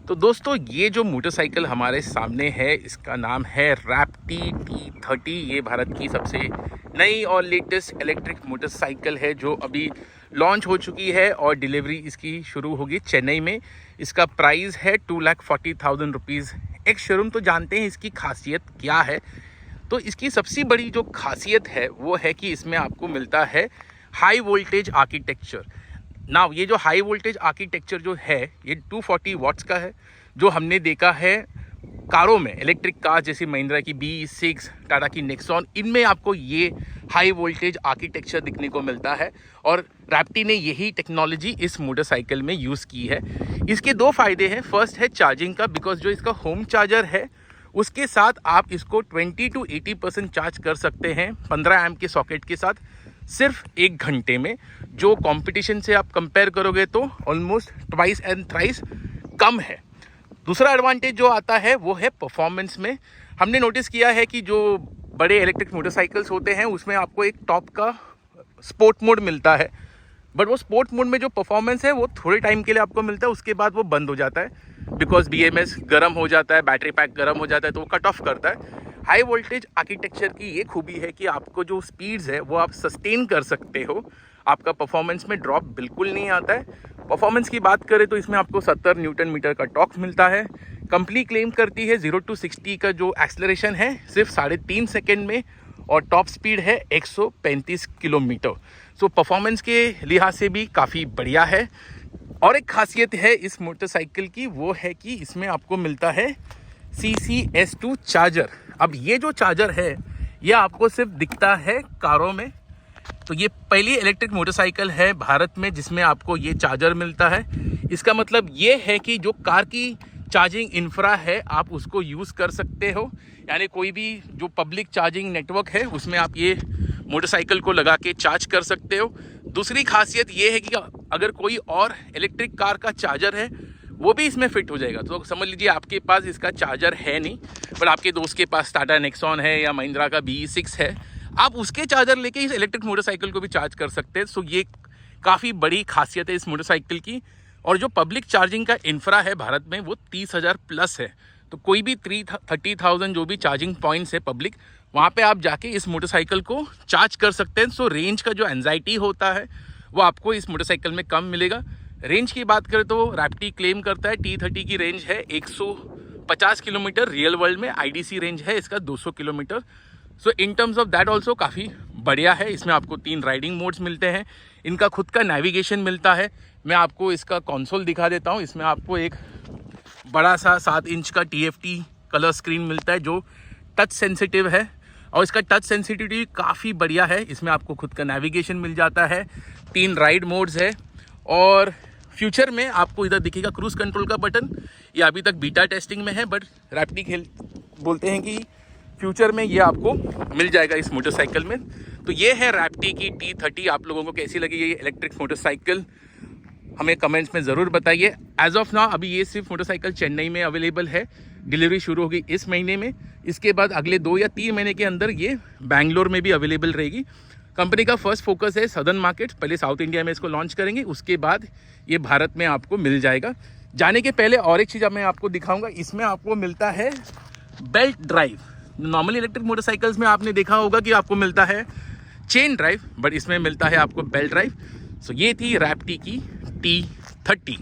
तो दोस्तों ये जो मोटरसाइकिल हमारे सामने है इसका नाम है रैप्टी T30। ये भारत की सबसे नई और लेटेस्ट इलेक्ट्रिक मोटरसाइकिल है जो अभी लॉन्च हो चुकी है और डिलीवरी इसकी शुरू होगी चेन्नई में। इसका प्राइस है 2,40,000 रुपीज़ एक शोरूम। तो जानते हैं इसकी खासियत क्या है। तो इसकी सबसे बड़ी जो खासियत है वो है कि इसमें आपको मिलता है हाई वोल्टेज आर्किटेक्चर। नाउ ये जो हाई वोल्टेज आर्किटेक्चर जो है ये 240 वाट्स का है, जो हमने देखा है कारों में, इलेक्ट्रिक कार जैसे महिंद्रा की BE6, टाटा की नेक्सॉन, इनमें आपको ये हाई वोल्टेज आर्किटेक्चर दिखने को मिलता है और रैप्टी ने यही टेक्नोलॉजी इस मोटरसाइकिल में यूज़ की है। इसके दो फ़ायदे हैं। फर्स्ट है चार्जिंग का, बिकॉज जो इसका होम चार्जर है उसके साथ आप इसको 20 to 80% चार्ज कर सकते हैं 15 एम्प के सॉकेट के साथ सिर्फ 1 घंटे में, जो कंपटीशन से आप कंपेयर करोगे तो ऑलमोस्ट ट्वाइस एंड थ्राइस कम है। दूसरा एडवांटेज जो आता है वो है परफॉर्मेंस में। हमने नोटिस किया है कि जो बड़े इलेक्ट्रिक मोटरसाइकिल्स होते हैं उसमें आपको एक टॉप का स्पोर्ट मोड मिलता है, बट वो स्पोर्ट मोड में जो परफॉर्मेंस है वो थोड़े टाइम के लिए आपको मिलता है, उसके बाद वो बंद हो जाता है बिकॉज BMS गर्म हो जाता है, बैटरी पैक गर्म हो जाता है, तो वो कट ऑफ करता है। हाई वोल्टेज आर्किटेक्चर की ये खूबी है कि आपको जो स्पीड्स है वो आप सस्टेन कर सकते हो, आपका परफॉर्मेंस में ड्रॉप बिल्कुल नहीं आता है। परफॉर्मेंस की बात करें तो इसमें आपको 70 न्यूटन मीटर का टॉर्क मिलता है। कंपनी क्लेम करती है 0 to 60 का जो एक्सेलरेशन है सिर्फ 3.5 सेकेंड में और टॉप स्पीड है 135 किलोमीटर। सो परफॉर्मेंस के लिहाज से भी काफ़ी बढ़िया है। और एक खासियत है इस मोटरसाइकिल की, वो है कि इसमें आपको मिलता है CCS2 चार्जर। अब ये जो चार्जर है ये आपको सिर्फ दिखता है कारों में, तो ये पहली इलेक्ट्रिक मोटरसाइकिल है भारत में जिसमें आपको ये चार्जर मिलता है। इसका मतलब ये है कि जो कार की चार्जिंग इंफ्रा है आप उसको यूज़ कर सकते हो, यानी कोई भी जो पब्लिक चार्जिंग नेटवर्क है उसमें आप ये मोटरसाइकिल को लगा के चार्ज कर सकते हो। दूसरी खासियत ये है कि अगर कोई और इलेक्ट्रिक कार का चार्जर है वो भी इसमें फिट हो जाएगा। तो समझ लीजिए आपके पास इसका चार्जर है नहीं, पर आपके दोस्त के पास टाटा नेक्सॉन है या महिंद्रा का BE6 है, आप उसके चार्जर लेके इस इलेक्ट्रिक मोटरसाइकिल को भी चार्ज कर सकते हैं। सो ये काफ़ी बड़ी खासियत है इस मोटरसाइकिल की। और जो पब्लिक चार्जिंग का इंफ्रा है भारत में वो 30,000 प्लस है, तो कोई भी 30,000 जो भी चार्जिंग पॉइंट्स है पब्लिक, वहाँ पे आप जाके इस मोटरसाइकिल को चार्ज कर सकते हैं। सो रेंज का जो एंजाइटी होता है वो आपको इस मोटरसाइकिल में कम मिलेगा। रेंज की बात करें तो रैप्टी क्लेम करता है T30 की रेंज है 150 किलोमीटर, रियल वर्ल्ड में IDC रेंज है इसका 200 kilometre. So in terms of that also काफ़ी बढ़िया है। इसमें आपको 3 राइडिंग मोड्स मिलते हैं, इनका खुद का नेविगेशन मिलता है। मैं आपको इसका कंसोल दिखा देता हूँ। इसमें आपको एक बड़ा सा 7 इंच का TFT कलर स्क्रीन मिलता है जो टच सेंसिटिव है और इसका टच सेंसिटिविटी काफ़ी बढ़िया है। इसमें आपको खुद का नेविगेशन मिल जाता है, 3 राइड मोड्स है और फ्यूचर में आपको इधर दिखेगा क्रूज़ कंट्रोल का बटन। ये अभी तक बीटा टेस्टिंग में है, बट रैप्टी बोलते हैं कि फ्यूचर में ये आपको मिल जाएगा इस मोटरसाइकिल में। तो ये है रैप्टी की T30। आप लोगों को कैसी लगी ये इलेक्ट्रिक मोटरसाइकिल हमें कमेंट्स में ज़रूर बताइए। एज ऑफ नाउ अभी ये सिर्फ मोटरसाइकिल चेन्नई में अवेलेबल है, डिलीवरी शुरू होगी इस महीने में। इसके बाद अगले 2 या 3 महीने के अंदर ये बैंगलोर में भी अवेलेबल रहेगी। कंपनी का फर्स्ट फोकस है सदर्न मार्केट, पहले साउथ इंडिया में इसको लॉन्च करेंगे, उसके बाद ये भारत में आपको मिल जाएगा। जाने के पहले और एक चीज़ मैं आपको दिखाऊंगा, इसमें आपको मिलता है belt drive. Normally electric motorcycles में आपने देखा होगा कि आपको मिलता है चेन ड्राइव, बट इसमें मिलता है आपको बेल्ट ड्राइव। सो ये थी रैप्टी की T30।